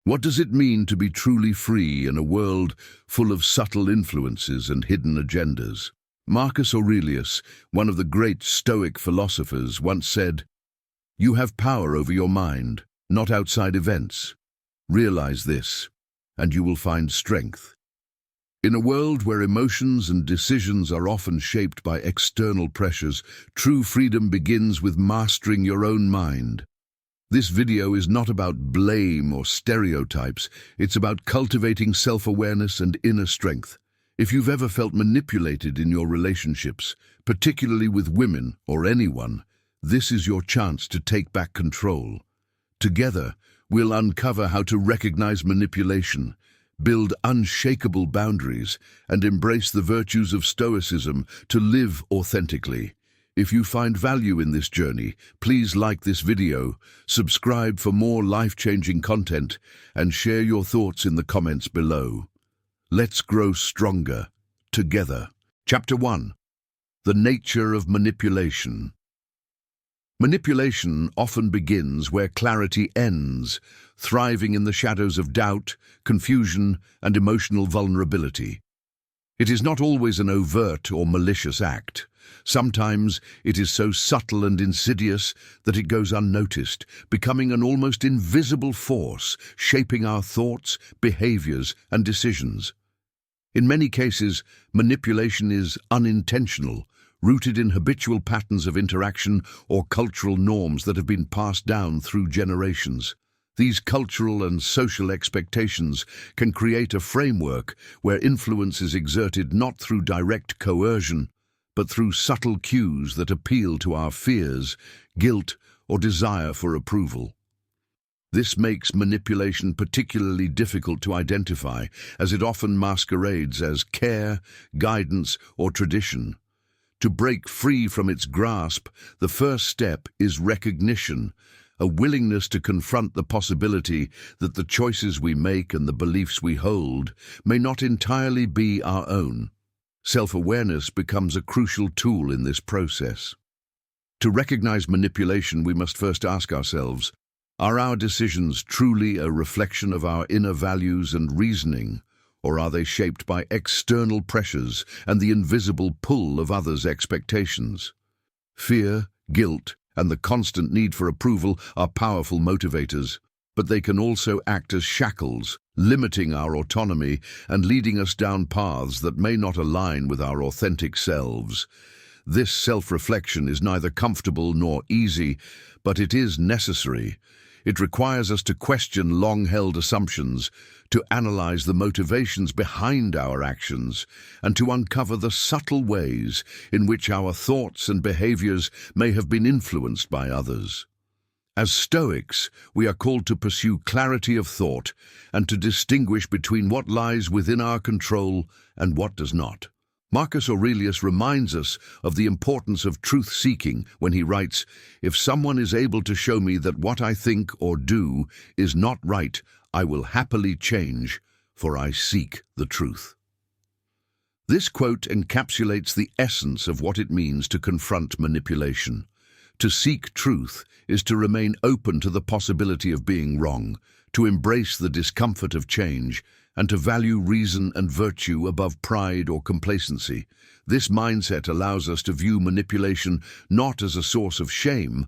What does it mean to be truly free in a world full of subtle influences and hidden agendas? Marcus Aurelius, one of the great Stoic philosophers, once said, "You have power over your mind, not outside events. Realize this, and you will find strength." In a world where emotions and decisions are often shaped by external pressures, true freedom begins with mastering your own mind. This video is not about blame or stereotypes. It's about cultivating self-awareness and inner strength. If you've ever felt manipulated in your relationships, particularly with women or anyone, this is your chance to take back control. Together, we'll uncover how to recognize manipulation, build unshakable boundaries, and embrace the virtues of Stoicism to live authentically. If you find value in this journey, please like this video, subscribe for more life-changing content, and share your thoughts in the comments below. Let's grow stronger, together. Chapter 1. The nature of manipulation. Manipulation often begins where clarity ends, thriving in the shadows of doubt, confusion, and emotional vulnerability. It is not always an overt or malicious act. Sometimes it is so subtle and insidious that it goes unnoticed, becoming an almost invisible force, shaping our thoughts, behaviors, and decisions. In many cases, manipulation is unintentional, rooted in habitual patterns of interaction or cultural norms that have been passed down through generations. These cultural and social expectations can create a framework where influence is exerted not through direct coercion, but through subtle cues that appeal to our fears, guilt, or desire for approval. This makes manipulation particularly difficult to identify, as it often masquerades as care, guidance, or tradition. To break free from its grasp, the first step is recognition, a willingness to confront the possibility that the choices we make and the beliefs we hold may not entirely be our own. Self-awareness becomes a crucial tool in this process. To recognize manipulation, we must first ask ourselves, are our decisions truly a reflection of our inner values and reasoning, or are they shaped by external pressures and the invisible pull of others' expectations? Fear, guilt, and the constant need for approval are powerful motivators, but they can also act as shackles, limiting our autonomy and leading us down paths that may not align with our authentic selves. This self-reflection is neither comfortable nor easy, but it is necessary. It requires us to question long-held assumptions, to analyze the motivations behind our actions, and to uncover the subtle ways in which our thoughts and behaviors may have been influenced by others. As Stoics, we are called to pursue clarity of thought and to distinguish between what lies within our control and what does not. Marcus Aurelius reminds us of the importance of truth-seeking when he writes, "If someone is able to show me that what I think or do is not right, I will happily change, for I seek the truth." This quote encapsulates the essence of what it means to confront manipulation. To seek truth is to remain open to the possibility of being wrong, to embrace the discomfort of change, and to value reason and virtue above pride or complacency. This mindset allows us to view manipulation not as a source of shame,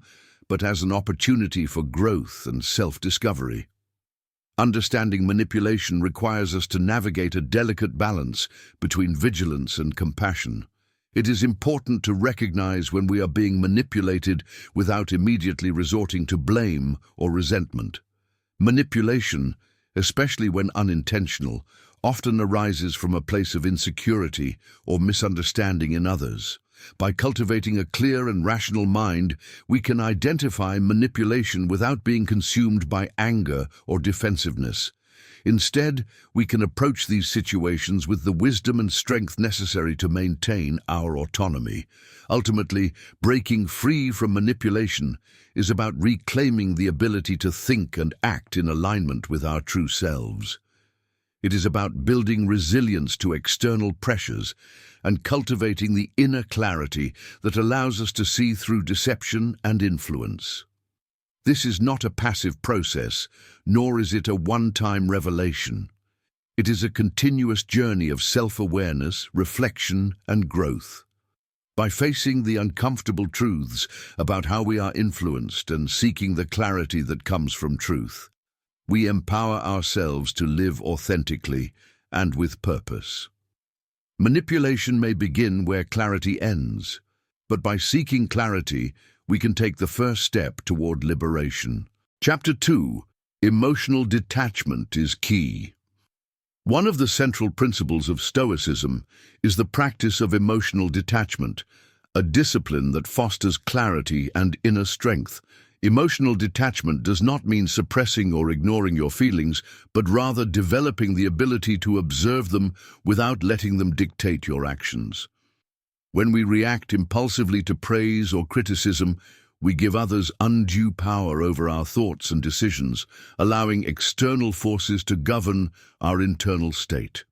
but as an opportunity for growth and self-discovery. Understanding manipulation requires us to navigate a delicate balance between vigilance and compassion. It is important to recognize when we are being manipulated without immediately resorting to blame or resentment. Manipulation, especially when unintentional, often arises from a place of insecurity or misunderstanding in others. By cultivating a clear and rational mind, we can identify manipulation without being consumed by anger or defensiveness. Instead, we can approach these situations with the wisdom and strength necessary to maintain our autonomy. Ultimately, breaking free from manipulation is about reclaiming the ability to think and act in alignment with our true selves. It is about building resilience to external pressures and cultivating the inner clarity that allows us to see through deception and influence. This is not a passive process, nor is it a one-time revelation. It is a continuous journey of self-awareness, reflection, and growth. By facing the uncomfortable truths about how we are influenced and seeking the clarity that comes from truth, we empower ourselves to live authentically and with purpose. Manipulation may begin where clarity ends, but by seeking clarity, we can take the first step toward liberation. Chapter 2. Emotional detachment is key. One of the central principles of Stoicism is the practice of emotional detachment, a discipline that fosters clarity and inner strength. Emotional detachment does not mean suppressing or ignoring your feelings, but rather developing the ability to observe them without letting them dictate your actions. When we react impulsively to praise or criticism, we give others undue power over our thoughts and decisions, allowing external forces to govern our internal state.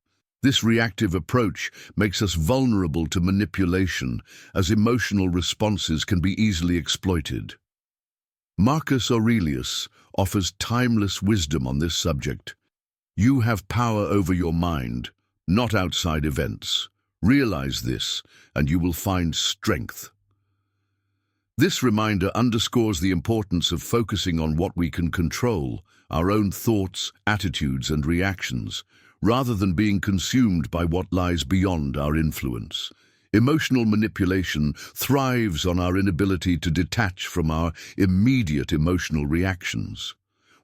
This reactive approach makes us vulnerable to manipulation, as emotional responses can be easily exploited. Marcus Aurelius offers timeless wisdom on this subject. You have power over your mind, not outside events. Realize this, and you will find strength. This reminder underscores the importance of focusing on what we can control, our own thoughts, attitudes, and reactions, rather than being consumed by what lies beyond our influence. Emotional manipulation thrives on our inability to detach from our immediate emotional reactions.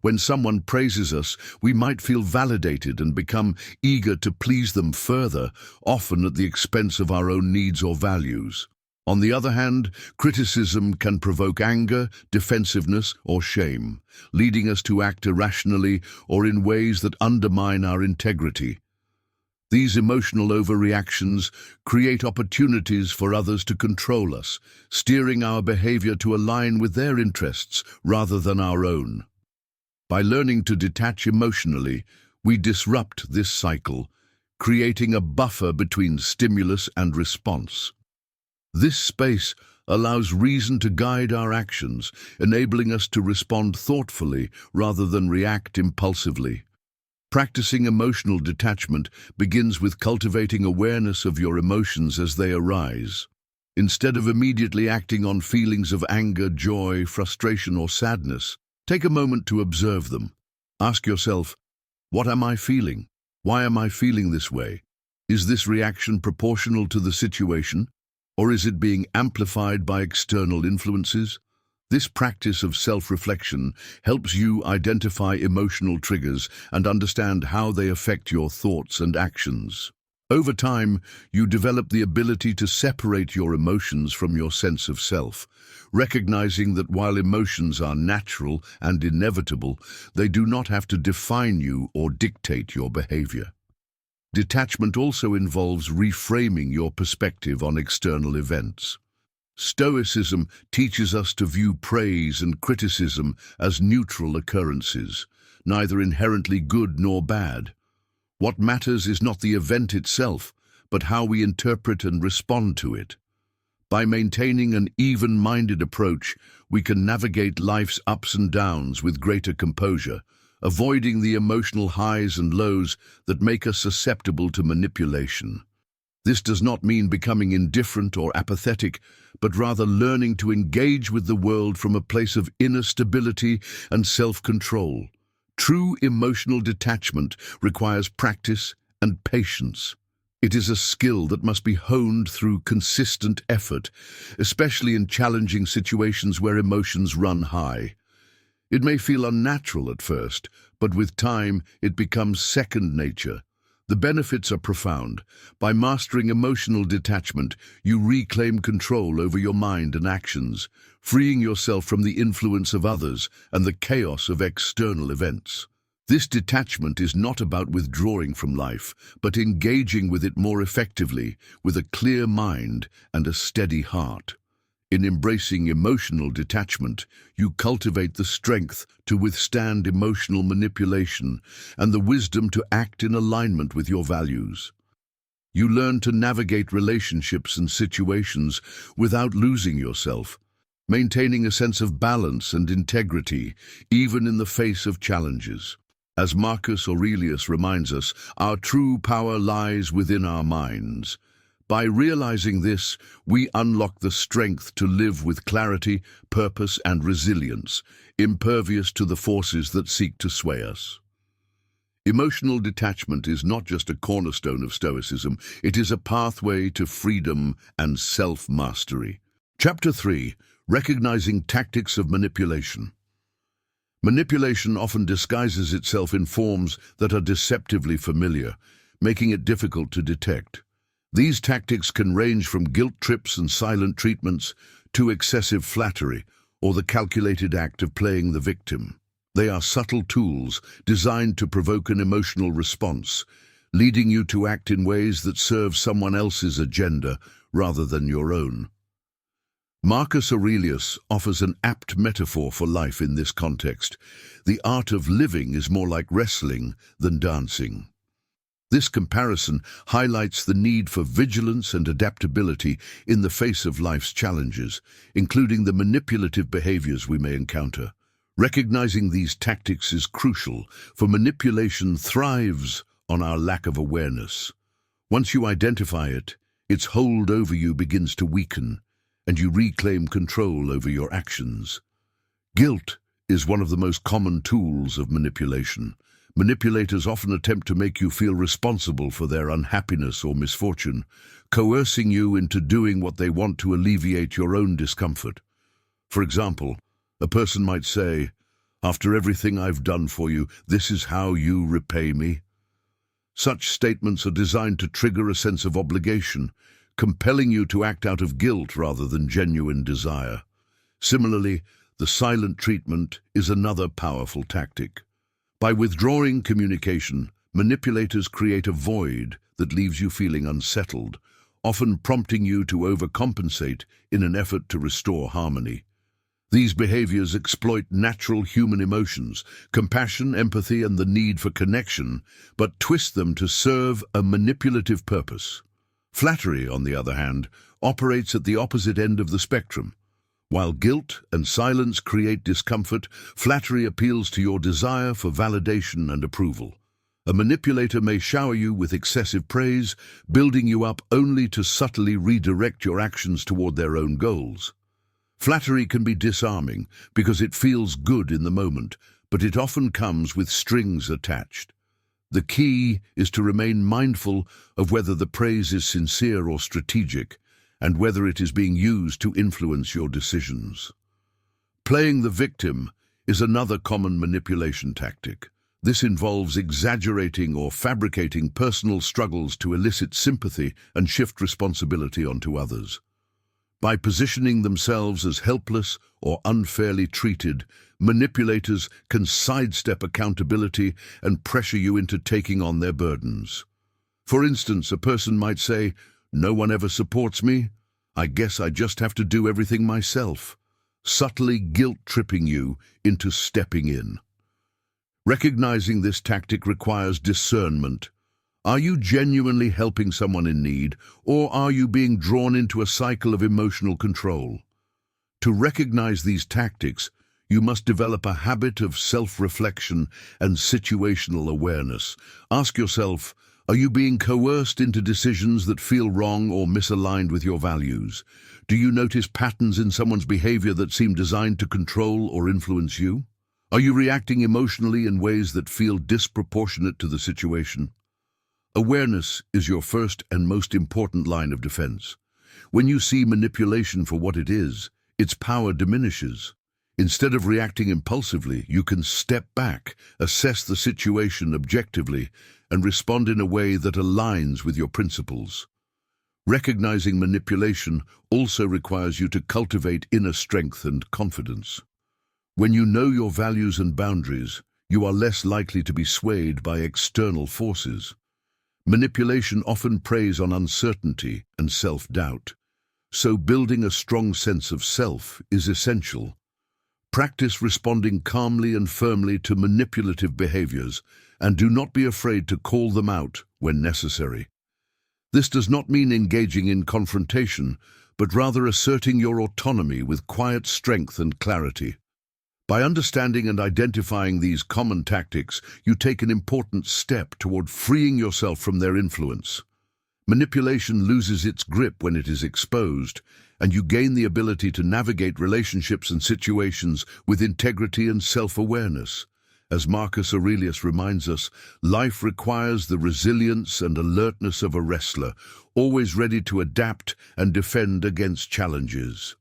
When someone praises us, we might feel validated and become eager to please them further, often at the expense of our own needs or values. On the other hand, criticism can provoke anger, defensiveness, or shame, leading us to act irrationally or in ways that undermine our integrity. These emotional overreactions create opportunities for others to control us, steering our behavior to align with their interests rather than our own. By learning to detach emotionally, we disrupt this cycle, creating a buffer between stimulus and response. This space allows reason to guide our actions, enabling us to respond thoughtfully rather than react impulsively. Practicing emotional detachment begins with cultivating awareness of your emotions as they arise. Instead of immediately acting on feelings of anger, joy, frustration, or sadness, take a moment to observe them. Ask yourself, what am I feeling? Why am I feeling this way? Is this reaction proportional to the situation? Or is it being amplified by external influences? This practice of self-reflection helps you identify emotional triggers and understand how they affect your thoughts and actions. Over time, you develop the ability to separate your emotions from your sense of self, recognizing that while emotions are natural and inevitable, they do not have to define you or dictate your behavior. Detachment also involves reframing your perspective on external events. Stoicism teaches us to view praise and criticism as neutral occurrences, neither inherently good nor bad. What matters is not the event itself, but how we interpret and respond to it. By maintaining an even-minded approach, we can navigate life's ups and downs with greater composure, avoiding the emotional highs and lows that make us susceptible to manipulation. This does not mean becoming indifferent or apathetic, but rather learning to engage with the world from a place of inner stability and self-control. True emotional detachment requires practice and patience. It is a skill that must be honed through consistent effort, especially in challenging situations where emotions run high. It may feel unnatural at first, but with time it becomes second nature. The benefits are profound. By mastering emotional detachment, you reclaim control over your mind and actions, freeing yourself from the influence of others and the chaos of external events. This detachment is not about withdrawing from life, but engaging with it more effectively, with a clear mind and a steady heart. In embracing emotional detachment, you cultivate the strength to withstand emotional manipulation and the wisdom to act in alignment with your values. You learn to navigate relationships and situations without losing yourself, maintaining a sense of balance and integrity even in the face of challenges. As Marcus Aurelius reminds us, our true power lies within our minds. By realizing this, we unlock the strength to live with clarity, purpose, and resilience, impervious to the forces that seek to sway us. Emotional detachment is not just a cornerstone of Stoicism, it is a pathway to freedom and self-mastery. Chapter 3. Recognizing Tactics of Manipulation. Manipulation often disguises itself in forms that are deceptively familiar, making it difficult to detect. These tactics can range from guilt trips and silent treatments to excessive flattery or the calculated act of playing the victim. They are subtle tools designed to provoke an emotional response, leading you to act in ways that serve someone else's agenda rather than your own. Marcus Aurelius offers an apt metaphor for life in this context. The art of living is more like wrestling than dancing. This comparison highlights the need for vigilance and adaptability in the face of life's challenges, including the manipulative behaviors we may encounter. Recognizing these tactics is crucial, for manipulation thrives on our lack of awareness. Once you identify it, its hold over you begins to weaken, and you reclaim control over your actions. Guilt is one of the most common tools of manipulation. Manipulators often attempt to make you feel responsible for their unhappiness or misfortune, coercing you into doing what they want to alleviate your own discomfort. For example, a person might say, "After everything I've done for you, this is how you repay me." Such statements are designed to trigger a sense of obligation, compelling you to act out of guilt rather than genuine desire. Similarly, the silent treatment is another powerful tactic. By withdrawing communication, manipulators create a void that leaves you feeling unsettled, often prompting you to overcompensate in an effort to restore harmony. These behaviors exploit natural human emotions, compassion, empathy, and the need for connection, but twist them to serve a manipulative purpose. Flattery, on the other hand, operates at the opposite end of the spectrum. While guilt and silence create discomfort, flattery appeals to your desire for validation and approval. A manipulator may shower you with excessive praise, building you up only to subtly redirect your actions toward their own goals. Flattery can be disarming because it feels good in the moment, but it often comes with strings attached. The key is to remain mindful of whether the praise is sincere or strategic, and whether it is being used to influence your decisions. Playing the victim is another common manipulation tactic. This involves exaggerating or fabricating personal struggles to elicit sympathy and shift responsibility onto others. By positioning themselves as helpless or unfairly treated, manipulators can sidestep accountability and pressure you into taking on their burdens. For instance, a person might say, "No one ever supports me. I guess I just have to do everything myself," subtly guilt-tripping you into stepping in. Recognizing this tactic requires discernment. Are you genuinely helping someone in need, or are you being drawn into a cycle of emotional control? To recognize these tactics, you must develop a habit of self-reflection and situational awareness. Ask yourself, are you being coerced into decisions that feel wrong or misaligned with your values? Do you notice patterns in someone's behavior that seem designed to control or influence you? Are you reacting emotionally in ways that feel disproportionate to the situation? Awareness is your first and most important line of defense. When you see manipulation for what it is, its power diminishes. Instead of reacting impulsively, you can step back, assess the situation objectively, and respond in a way that aligns with your principles. Recognizing manipulation also requires you to cultivate inner strength and confidence. When you know your values and boundaries, you are less likely to be swayed by external forces. Manipulation often preys on uncertainty and self-doubt, so building a strong sense of self is essential. Practice responding calmly and firmly to manipulative behaviors, and do not be afraid to call them out when necessary. This does not mean engaging in confrontation, but rather asserting your autonomy with quiet strength and clarity. By understanding and identifying these common tactics, you take an important step toward freeing yourself from their influence. Manipulation loses its grip when it is exposed, and you gain the ability to navigate relationships and situations with integrity and self-awareness. As Marcus Aurelius reminds us, life requires the resilience and alertness of a wrestler, always ready to adapt and defend against challenges.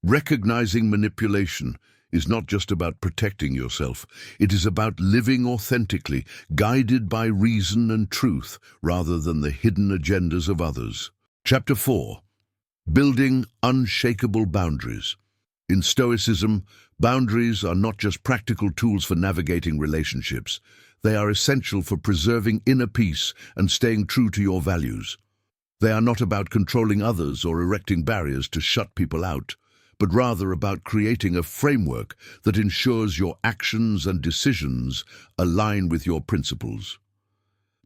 Recognizing manipulation is not just about protecting yourself. It is about living authentically, guided by reason and truth, rather than the hidden agendas of others. Chapter 4. Building unshakable boundaries. In Stoicism, boundaries are not just practical tools for navigating relationships. They are essential for preserving inner peace and staying true to your values. They are not about controlling others or erecting barriers to shut people out, but rather about creating a framework that ensures your actions and decisions align with your principles.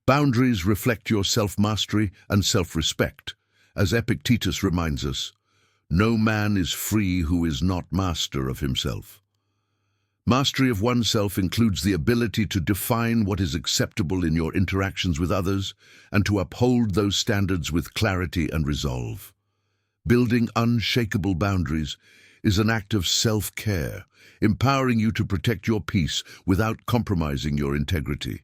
Boundaries reflect your self-mastery and self-respect. As Epictetus reminds us, no man is free who is not master of himself. Mastery of oneself includes the ability to define what is acceptable in your interactions with others and to uphold those standards with clarity and resolve. Building unshakable boundaries is an act of self-care, empowering you to protect your peace without compromising your integrity.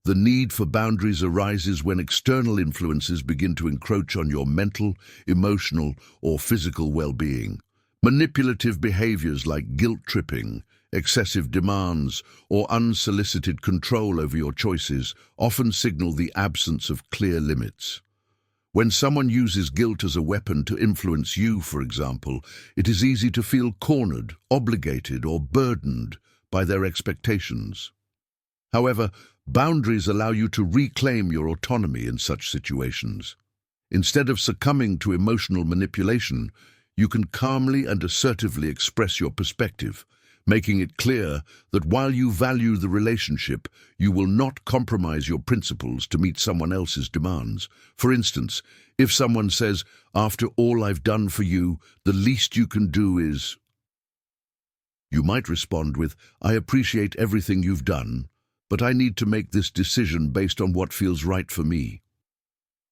The need for boundaries arises when external influences begin to encroach on your mental, emotional, or physical well-being. Manipulative behaviors like guilt-tripping, excessive demands, or unsolicited control over your choices often signal the absence of clear limits. When someone uses guilt as a weapon to influence you, for example, it is easy to feel cornered, obligated, or burdened by their expectations. However, boundaries allow you to reclaim your autonomy in such situations. Instead of succumbing to emotional manipulation, you can calmly and assertively express your perspective, making it clear that while you value the relationship, you will not compromise your principles to meet someone else's demands. For instance, if someone says, "After all I've done for you, the least you can do is..." You might respond with, "I appreciate everything you've done, but I need to make this decision based on what feels right for me."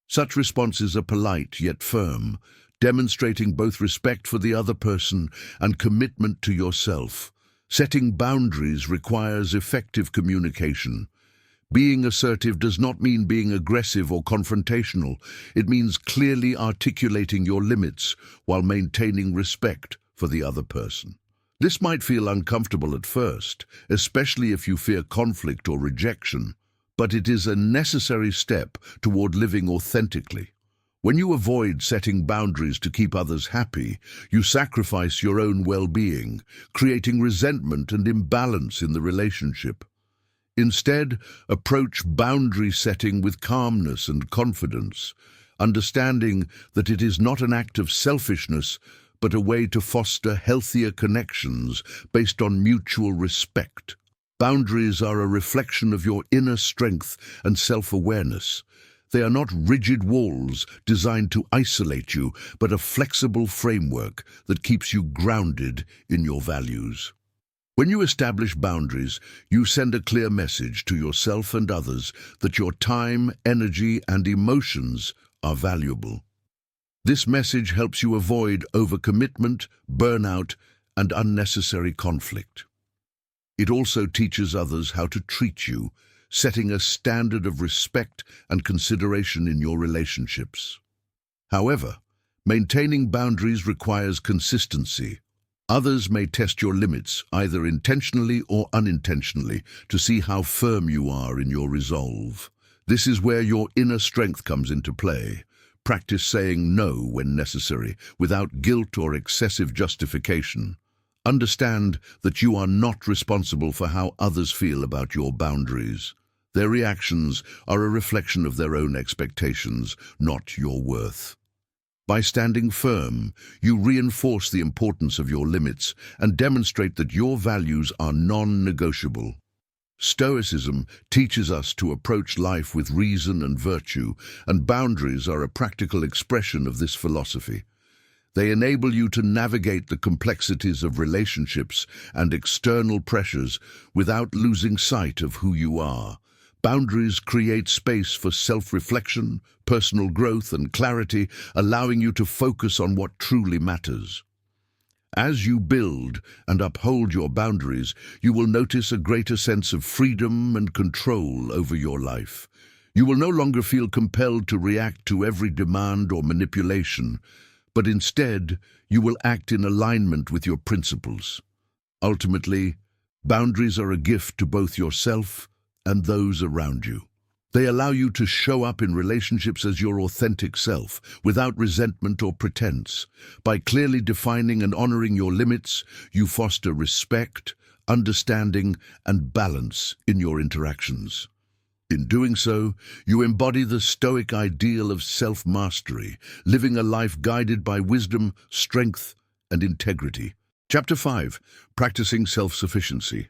Such responses are polite yet firm, demonstrating both respect for the other person and commitment to yourself. Setting boundaries requires effective communication. Being assertive does not mean being aggressive or confrontational. It means clearly articulating your limits while maintaining respect for the other person. This might feel uncomfortable at first, especially if you fear conflict or rejection, but it is a necessary step toward living authentically. When you avoid setting boundaries to keep others happy, you sacrifice your own well-being, creating resentment and imbalance in the relationship. Instead, approach boundary setting with calmness and confidence, understanding that it is not an act of selfishness, but a way to foster healthier connections based on mutual respect. Boundaries are a reflection of your inner strength and self-awareness. They are not rigid walls designed to isolate you, but a flexible framework that keeps you grounded in your values. When you establish boundaries, you send a clear message to yourself and others that your time, energy, and emotions are valuable. This message helps you avoid overcommitment, burnout, and unnecessary conflict. It also teaches others how to treat you, setting a standard of respect and consideration in your relationships. However, maintaining boundaries requires consistency. Others may test your limits, either intentionally or unintentionally, to see how firm you are in your resolve. This is where your inner strength comes into play. Practice saying no when necessary, without guilt or excessive justification. Understand that you are not responsible for how others feel about your boundaries. Their reactions are a reflection of their own expectations, not your worth. By standing firm, you reinforce the importance of your limits and demonstrate that your values are non-negotiable. Stoicism teaches us to approach life with reason and virtue, and boundaries are a practical expression of this philosophy. They enable you to navigate the complexities of relationships and external pressures without losing sight of who you are. Boundaries create space for self-reflection, personal growth, and clarity, allowing you to focus on what truly matters. As you build and uphold your boundaries, you will notice a greater sense of freedom and control over your life. You will no longer feel compelled to react to every demand or manipulation, but instead, you will act in alignment with your principles. Ultimately, boundaries are a gift to both yourself and those around you. They allow you to show up in relationships as your authentic self, without resentment or pretense. By clearly defining and honoring your limits, you foster respect, understanding, and balance in your interactions. In doing so, you embody the Stoic ideal of self-mastery, living a life guided by wisdom, strength, and integrity. Chapter 5. Practicing Self-Sufficiency.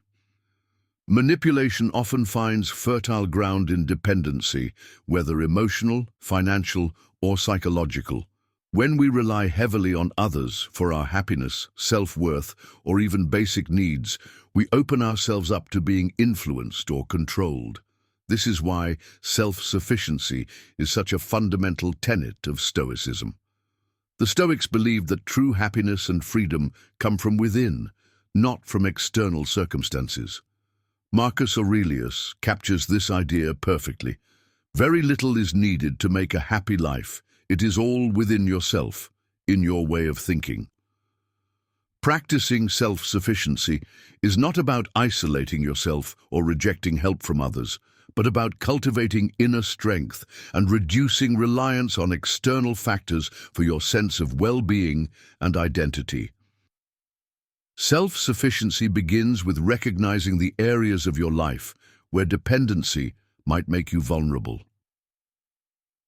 Manipulation often finds fertile ground in dependency, whether emotional, financial, or psychological. When we rely heavily on others for our happiness, self-worth, or even basic needs, we open ourselves up to being influenced or controlled. This is why self-sufficiency is such a fundamental tenet of Stoicism. The Stoics believed that true happiness and freedom come from within, not from external circumstances. Marcus Aurelius captures this idea perfectly. Very little is needed to make a happy life. It is all within yourself, in your way of thinking. Practicing self-sufficiency is not about isolating yourself or rejecting help from others, but about cultivating inner strength and reducing reliance on external factors for your sense of well-being and identity. Self-sufficiency begins with recognizing the areas of your life where dependency might make you vulnerable.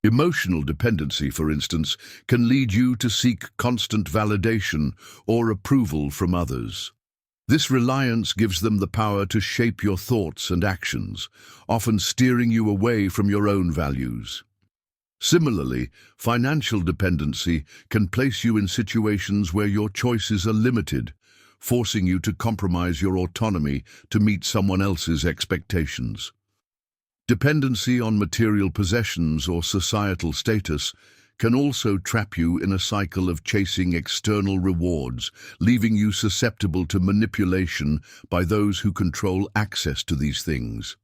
Emotional dependency, for instance, can lead you to seek constant validation or approval from others. This reliance gives them the power to shape your thoughts and actions, often steering you away from your own values. Similarly, financial dependency can place you in situations where your choices are limited, forcing you to compromise your autonomy to meet someone else's expectations. Dependency on material possessions or societal status can also trap you in a cycle of chasing external rewards, leaving you susceptible to manipulation by those who control access to these things.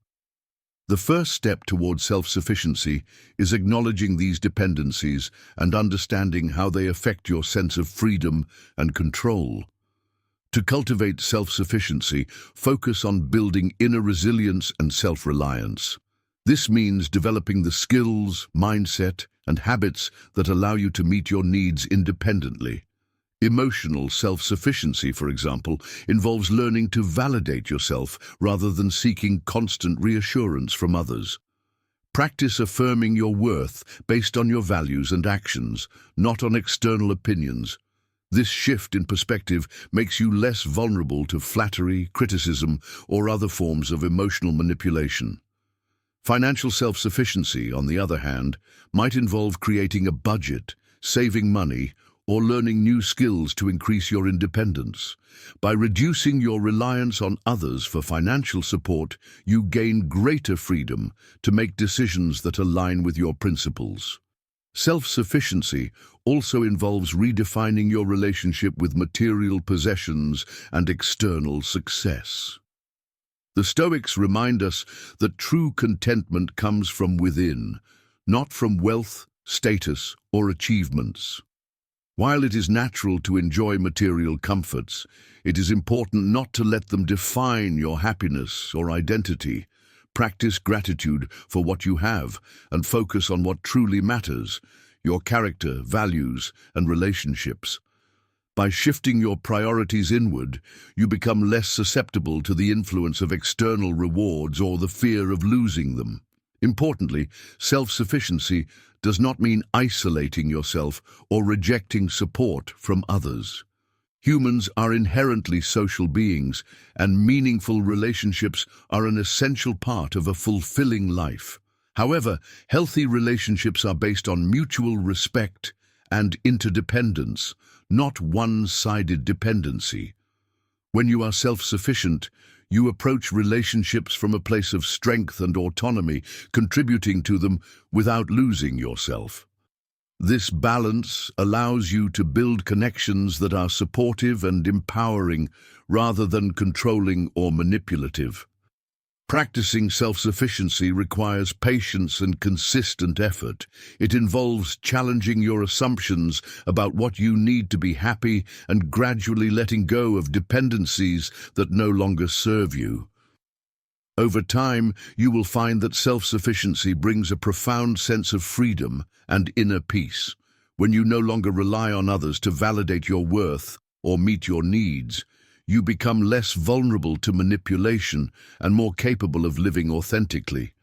The first step towards self-sufficiency is acknowledging these dependencies and understanding how they affect your sense of freedom and control. To cultivate self-sufficiency, focus on building inner resilience and self-reliance. This means developing the skills, mindset, and habits that allow you to meet your needs independently. Emotional self-sufficiency, for example, involves learning to validate yourself rather than seeking constant reassurance from others. Practice affirming your worth based on your values and actions, not on external opinions. This shift in perspective makes you less vulnerable to flattery, criticism, or other forms of emotional manipulation. Financial self-sufficiency, on the other hand, might involve creating a budget, saving money, or learning new skills to increase your independence. By reducing your reliance on others for financial support, you gain greater freedom to make decisions that align with your principles. Self-sufficiency also involves redefining your relationship with material possessions and external success. The Stoics remind us that true contentment comes from within, not from wealth, status, or achievements. While it is natural to enjoy material comforts, it is important not to let them define your happiness or identity. Practice gratitude for what you have and focus on what truly matters, your character, values, and relationships. By shifting your priorities inward, you become less susceptible to the influence of external rewards or the fear of losing them. Importantly, self-sufficiency does not mean isolating yourself or rejecting support from others. Humans are inherently social beings, and meaningful relationships are an essential part of a fulfilling life. However, healthy relationships are based on mutual respect and interdependence, not one-sided dependency. When you are self-sufficient, you approach relationships from a place of strength and autonomy, contributing to them without losing yourself. This balance allows you to build connections that are supportive and empowering rather than controlling or manipulative. Practicing self-sufficiency requires patience and consistent effort. It involves challenging your assumptions about what you need to be happy and gradually letting go of dependencies that no longer serve you. Over time, you will find that self-sufficiency brings a profound sense of freedom and inner peace. When you no longer rely on others to validate your worth or meet your needs, you become less vulnerable to manipulation and more capable of living authentically.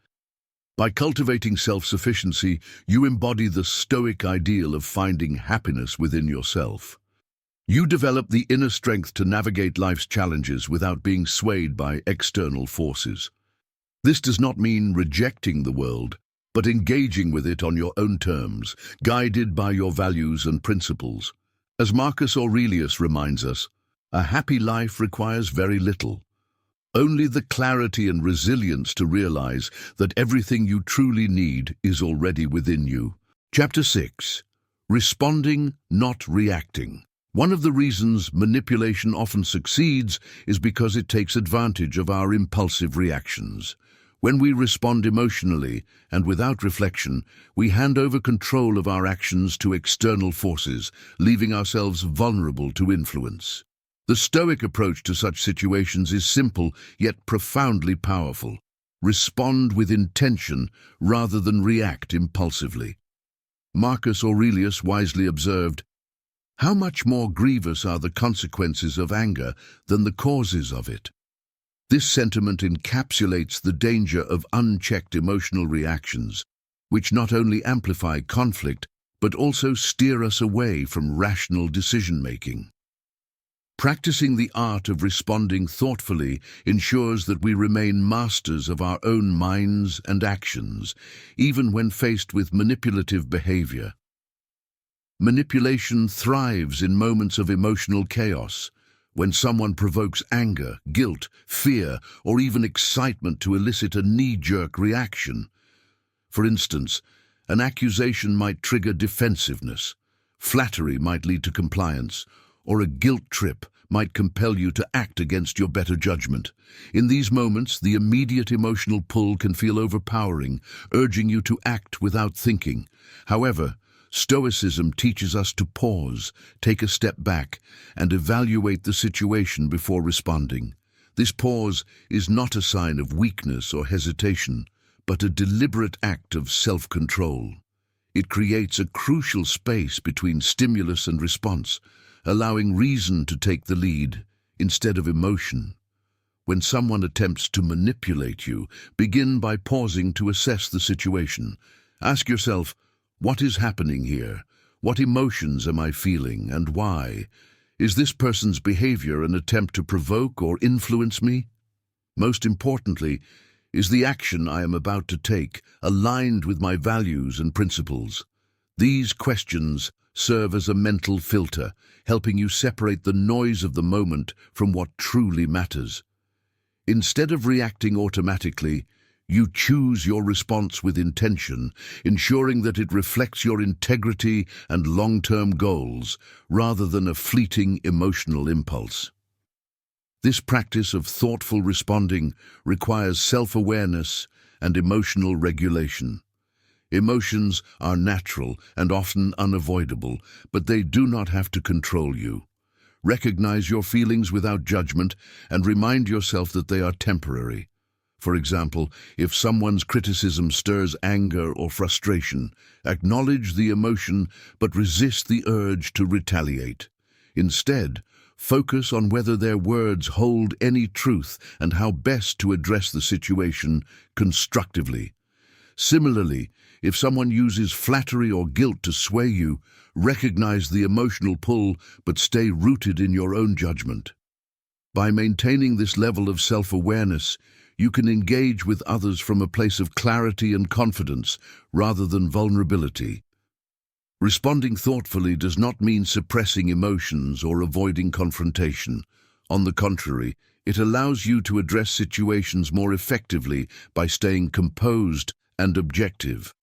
By cultivating self-sufficiency, you embody the Stoic ideal of finding happiness within yourself. You develop the inner strength to navigate life's challenges without being swayed by external forces. This does not mean rejecting the world, but engaging with it on your own terms, guided by your values and principles. As Marcus Aurelius reminds us, a happy life requires very little. Only the clarity and resilience to realize that everything you truly need is already within you. Chapter 6. Responding, not reacting. One of the reasons manipulation often succeeds is because it takes advantage of our impulsive reactions. When we respond emotionally and without reflection, we hand over control of our actions to external forces, leaving ourselves vulnerable to influence. The Stoic approach to such situations is simple yet profoundly powerful. Respond with intention rather than react impulsively. Marcus Aurelius wisely observed, "How much more grievous are the consequences of anger than the causes of it?" This sentiment encapsulates the danger of unchecked emotional reactions, which not only amplify conflict, but also steer us away from rational decision-making. Practicing the art of responding thoughtfully ensures that we remain masters of our own minds and actions, even when faced with manipulative behavior. Manipulation thrives in moments of emotional chaos, when someone provokes anger, guilt, fear, or even excitement to elicit a knee-jerk reaction. For instance, an accusation might trigger defensiveness, flattery might lead to compliance, or a guilt trip might compel you to act against your better judgment. In these moments, the immediate emotional pull can feel overpowering, urging you to act without thinking. However, Stoicism teaches us to pause, take a step back, and evaluate the situation before responding. This pause is not a sign of weakness or hesitation, but a deliberate act of self-control. It creates a crucial space between stimulus and response, allowing reason to take the lead instead of emotion. When someone attempts to manipulate you, begin by pausing to assess the situation. Ask yourself, what is happening here? What emotions am I feeling, and why? Is this person's behavior an attempt to provoke or influence me? Most importantly, is the action I am about to take aligned with my values and principles? These questions serve as a mental filter, helping you separate the noise of the moment from what truly matters. Instead of reacting automatically, you choose your response with intention, ensuring that it reflects your integrity and long-term goals, rather than a fleeting emotional impulse. This practice of thoughtful responding requires self-awareness and emotional regulation. Emotions are natural and often unavoidable, but they do not have to control you. Recognize your feelings without judgment and remind yourself that they are temporary. For example, if someone's criticism stirs anger or frustration, acknowledge the emotion but resist the urge to retaliate. Instead, focus on whether their words hold any truth and how best to address the situation constructively. Similarly, if someone uses flattery or guilt to sway you, recognize the emotional pull but stay rooted in your own judgment. By maintaining this level of self-awareness, you can engage with others from a place of clarity and confidence rather than vulnerability. Responding thoughtfully does not mean suppressing emotions or avoiding confrontation. On the contrary, it allows you to address situations more effectively by staying composed and objective.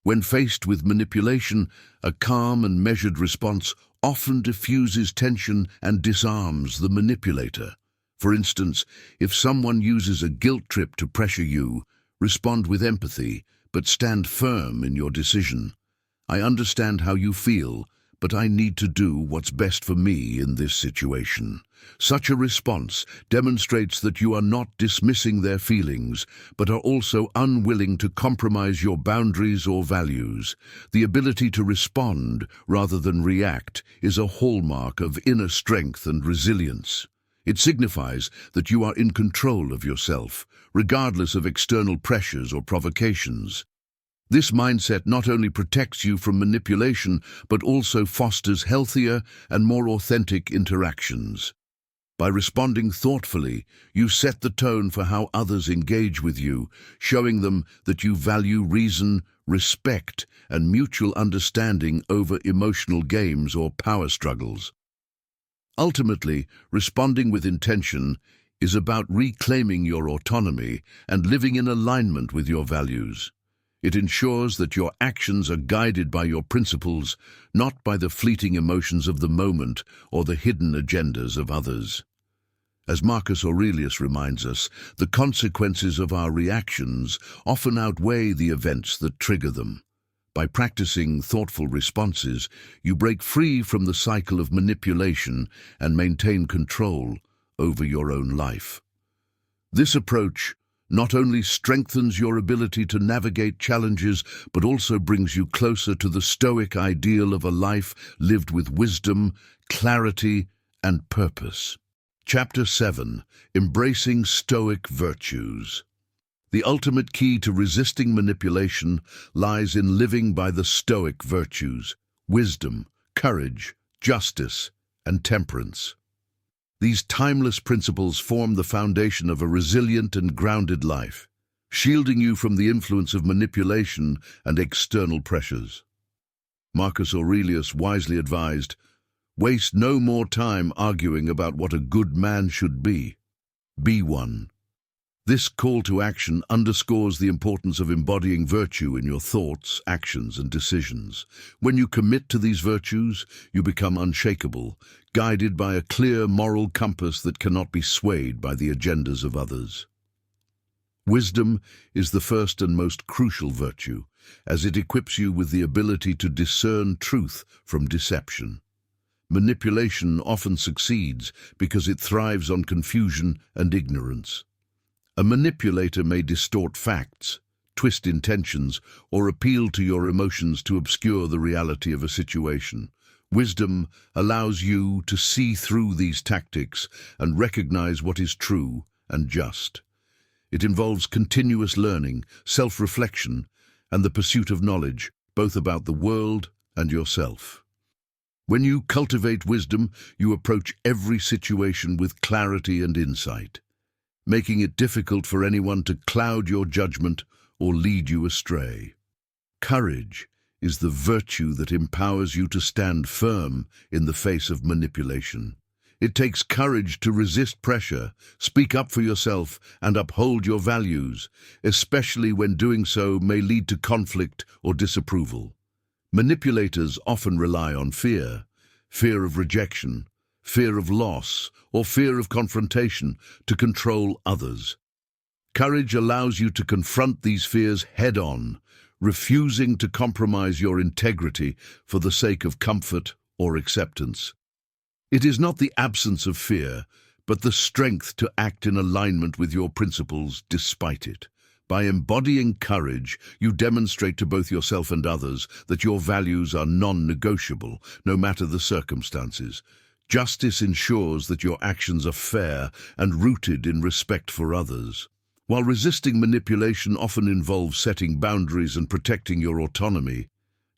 When faced with manipulation, a calm and measured response often diffuses tension and disarms the manipulator. For instance, if someone uses a guilt trip to pressure you, respond with empathy, but stand firm in your decision. I understand how you feel, but I need to do what's best for me in this situation. Such a response demonstrates that you are not dismissing their feelings, but are also unwilling to compromise your boundaries or values. The ability to respond rather than react is a hallmark of inner strength and resilience. It signifies that you are in control of yourself, regardless of external pressures or provocations. This mindset not only protects you from manipulation, but also fosters healthier and more authentic interactions. By responding thoughtfully, you set the tone for how others engage with you, showing them that you value reason, respect, and mutual understanding over emotional games or power struggles. Ultimately, responding with intention is about reclaiming your autonomy and living in alignment with your values. It ensures that your actions are guided by your principles, not by the fleeting emotions of the moment or the hidden agendas of others. As Marcus Aurelius reminds us, the consequences of our reactions often outweigh the events that trigger them. By practicing thoughtful responses, you break free from the cycle of manipulation and maintain control over your own life. This approach not only strengthens your ability to navigate challenges, but also brings you closer to the Stoic ideal of a life lived with wisdom, clarity, and purpose. Chapter 7. Embracing Stoic Virtues. The ultimate key to resisting manipulation lies in living by the Stoic virtues: wisdom, courage, justice, and temperance. These timeless principles form the foundation of a resilient and grounded life, shielding you from the influence of manipulation and external pressures. Marcus Aurelius wisely advised, "Waste no more time arguing about what a good man should be. Be one." This call to action underscores the importance of embodying virtue in your thoughts, actions, and decisions. When you commit to these virtues, you become unshakable, guided by a clear moral compass that cannot be swayed by the agendas of others. Wisdom is the first and most crucial virtue, as it equips you with the ability to discern truth from deception. Manipulation often succeeds because it thrives on confusion and ignorance. A manipulator may distort facts, twist intentions, or appeal to your emotions to obscure the reality of a situation. Wisdom allows you to see through these tactics and recognize what is true and just. It involves continuous learning, self-reflection, and the pursuit of knowledge, both about the world and yourself. When you cultivate wisdom, you approach every situation with clarity and insight, making it difficult for anyone to cloud your judgment or lead you astray. Courage is the virtue that empowers you to stand firm in the face of manipulation. It takes courage to resist pressure, speak up for yourself, and uphold your values, especially when doing so may lead to conflict or disapproval. Manipulators often rely on fear of rejection, fear of loss, or fear of confrontation to control others. Courage allows you to confront these fears head-on, refusing to compromise your integrity for the sake of comfort or acceptance. It is not the absence of fear, but the strength to act in alignment with your principles despite it. By embodying courage, you demonstrate to both yourself and others that your values are non-negotiable, no matter the circumstances. Justice ensures that your actions are fair and rooted in respect for others. While resisting manipulation often involves setting boundaries and protecting your autonomy,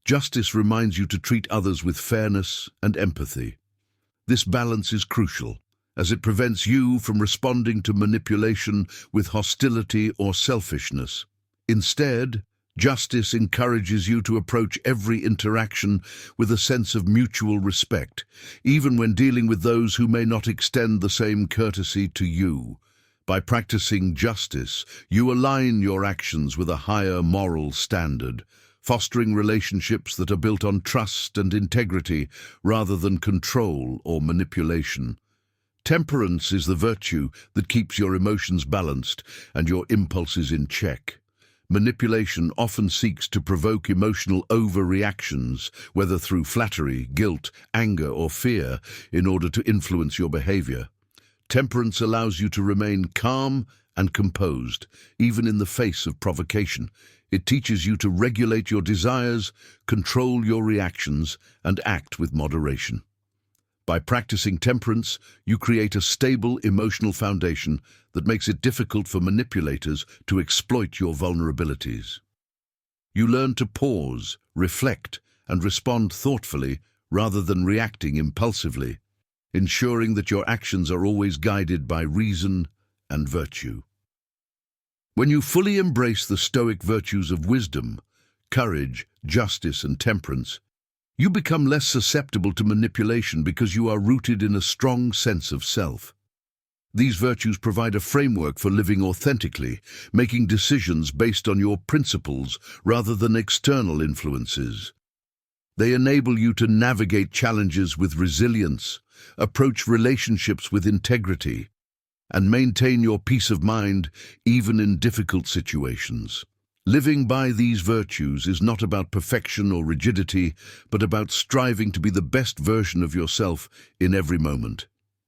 justice reminds you to treat others with fairness and empathy. This balance is crucial, as it prevents you from responding to manipulation with hostility or selfishness. Instead, Justice encourages you to approach every interaction with a sense of mutual respect, even when dealing with those who may not extend the same courtesy to you. By practicing justice, you align your actions with a higher moral standard, fostering relationships that are built on trust and integrity rather than control or manipulation. Temperance is the virtue that keeps your emotions balanced and your impulses in check. Manipulation often seeks to provoke emotional overreactions, whether through flattery, guilt, anger, or fear, in order to influence your behavior. Temperance allows you to remain calm and composed, even in the face of provocation. It teaches you to regulate your desires, control your reactions, and act with moderation. By practicing temperance, you create a stable emotional foundation that makes it difficult for manipulators to exploit your vulnerabilities. You learn to pause, reflect, and respond thoughtfully rather than reacting impulsively, ensuring that your actions are always guided by reason and virtue. When you fully embrace the Stoic virtues of wisdom, courage, justice, and temperance, you become less susceptible to manipulation because you are rooted in a strong sense of self. These virtues provide a framework for living authentically, making decisions based on your principles rather than external influences. They enable you to navigate challenges with resilience, approach relationships with integrity, and maintain your peace of mind even in difficult situations. Living by these virtues is not about perfection or rigidity, but about striving to be the best version of yourself in every moment.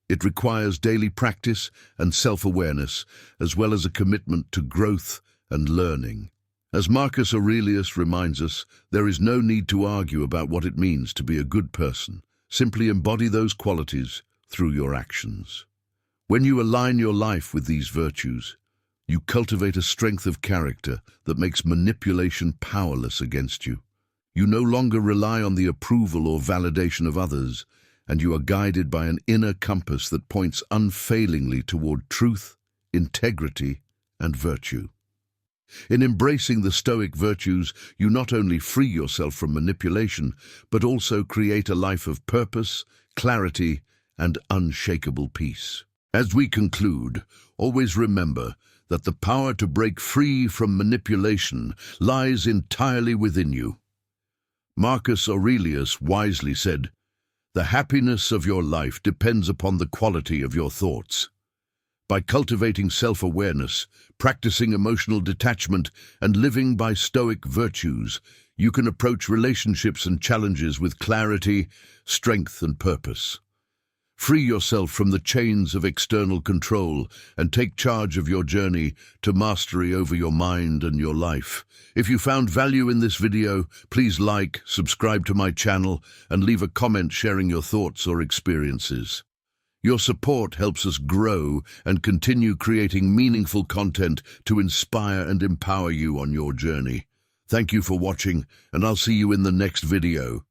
It requires daily practice and self-awareness, as well as a commitment to growth and learning. As Marcus Aurelius reminds us, there is no need to argue about what it means to be a good person. Simply embody those qualities through your actions. When you align your life with these virtues, you cultivate a strength of character that makes manipulation powerless against you. You no longer rely on the approval or validation of others, and you are guided by an inner compass that points unfailingly toward truth, integrity, and virtue. In embracing the Stoic virtues, you not only free yourself from manipulation, but also create a life of purpose, clarity, and unshakable peace. As we conclude, always remember that the power to break free from manipulation lies entirely within you. Marcus Aurelius wisely said, "The happiness of your life depends upon the quality of your thoughts." By cultivating self-awareness, practicing emotional detachment, and living by Stoic virtues, you can approach relationships and challenges with clarity, strength, and purpose. Free yourself from the chains of external control and take charge of your journey to mastery over your mind and your life. If you found value in this video, please like, subscribe to my channel, and leave a comment sharing your thoughts or experiences. Your support helps us grow and continue creating meaningful content to inspire and empower you on your journey. Thank you for watching, and I'll see you in the next video.